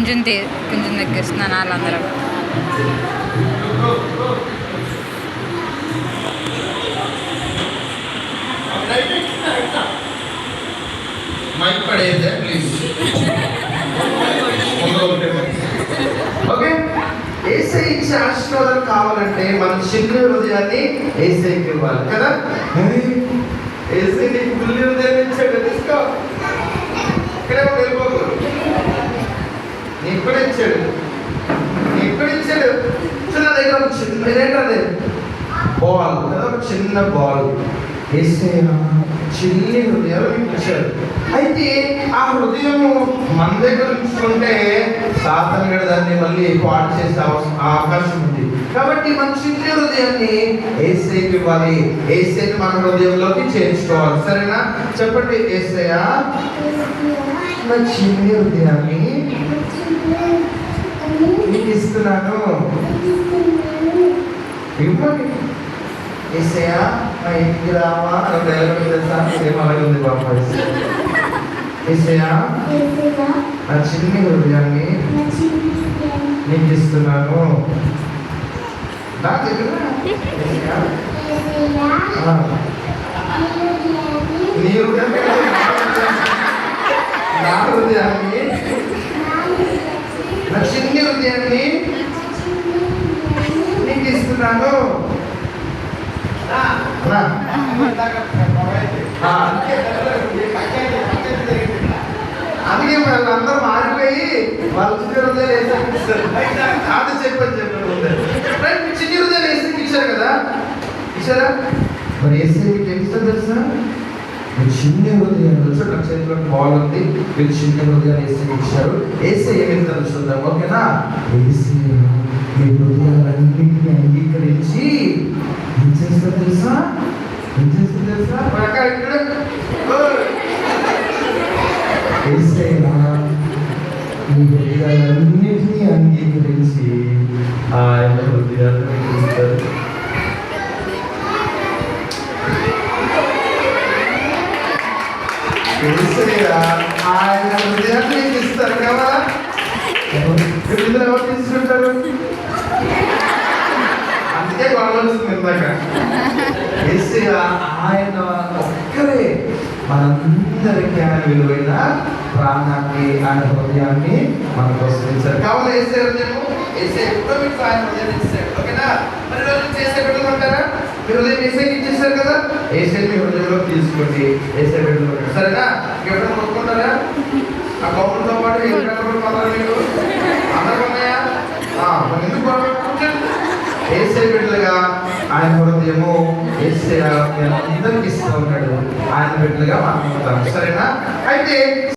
కొంచెం కొంచెం దగ్గరిస్తున్నాను వాళ్ళందరూ. Mic పడేదే please. ఓకే, ఏసై ఇచ్చే ఆశీర్వాదం కావాలంటే మనం చిన్న హృదయాన్ని ఏసైకి ఇవ్వాలి కదా. ఏసై నీకు పుల్లి హృదయాన్ని ఇచ్చాడు, తీసుకో. ఇక్కడే వెళ్ళిపోకు. నీకు కూడా ఇచ్చాడు, నీకు కూడా ఇచ్చాడు. చిన్న దగ్గర ఒక చిన్న ఏంటది బాల్ కదా, ఒక చిన్న బాల్. ఏసై చిన్ని హృదయాలు ఇచ్చాడు. అయితే ఆ హృదయము మన దగ్గర ఉంచుకుంటే సాతాను గడ దాన్ని మళ్ళీ పాడు చేసే అవకాశం ఉంది. కాబట్టి మన చిన్ని హృదయాన్ని ఏసైకి ఇవ్వాలి, ఏసైని మన హృదయంలోకి చేర్చుకోవాలి. సరేనా? చెప్పండి, ఏసయ్యా నా చిన్ని హృదయాన్ని నీకు ఇస్తున్నాను. ఇవ్వండి. ఏసయ్యా నా ఇంటికి రావా అని తెలుసా? ఏం అలాగే ఉంది బాబా. ఏసయ్యా నా చిన్ని హృదయాన్ని నీకు ఇస్తున్నాను. నా దగ్గర నీ హృదయాన్ని, నా హృదయాన్ని, నా చిన్ని హృదయాన్ని నీకు ఇస్తున్నాను. అందుకే వాళ్ళందరూ మారిపోయి వాళ్ళ చిన్న హృదయాలు వేసేస్తారు. అది చెప్పని చెప్పండి, చిన్న హృదయాలు వేసి ఇచ్చారు కదా, ఇచ్చారా? మరి వేస్తే మీకు ఎంత తెలుసా? మీరు చిన్న హృదయాలు తెలుసు. నా చేతిలో బాల్ ఉంది, మీరు చిన్న హృదయాలు వేసి ఇచ్చారు. వేస్తే ఏమిస్తారో చూద్దాం. ఓకేనా? వేసి మీ హృదయాలన్నింటినీ అంగీకరించి ఏం చేస్తారు తెలుసా? ఏం చేస్తారు తెలుసా? మీ హృదయాలన్నింటినీ అంగీకరించి ఆయన హృదయాలను ఇస్తారు. ఆయన హృదయాన్ని ఇస్తారు కదా. ఇందులో ఎవరు తీసుకుంటారు? అందుకే గొడవలుస్తుంది ఇందాక. ఏసయ్య ఆయన ఒక్కరే మనందరికీ ఆయన విలువైన ప్రాణాన్ని, ఆయన హృదయాన్ని మన కోసం ఇచ్చారు. కావాలి ఏసే హృదయము, ఏసే ఎప్పుడో మీకు ఆయన హృదయాన్ని ఇచ్చారు. ఓకేనా? మరి రోజు చేసే బిడ్డలు ఉంటారా? మీ హృదయం ఏసైకి ఇచ్చేసారు కదా, ఏసై మీ హృదయంలో తీసుకోండి. ఏసే బిడ్డలు ఉంటారు. సరేనా? ఎవరైనా కొట్టుకుంటారా? ఆ గౌరవంతో పాటు ఎక్కడ పొందాలి మీరు? అందరూ ఉన్నాయా? ఎందుకు కూర్చోండి. ఏసై బిడ్డలుగా ఆయన హృదయము ఏసై అందరికి ఇస్తూ ఉన్నాడు. ఆయన బిడ్డలుగా మనం ఉంటాం. సరేనా? అయితే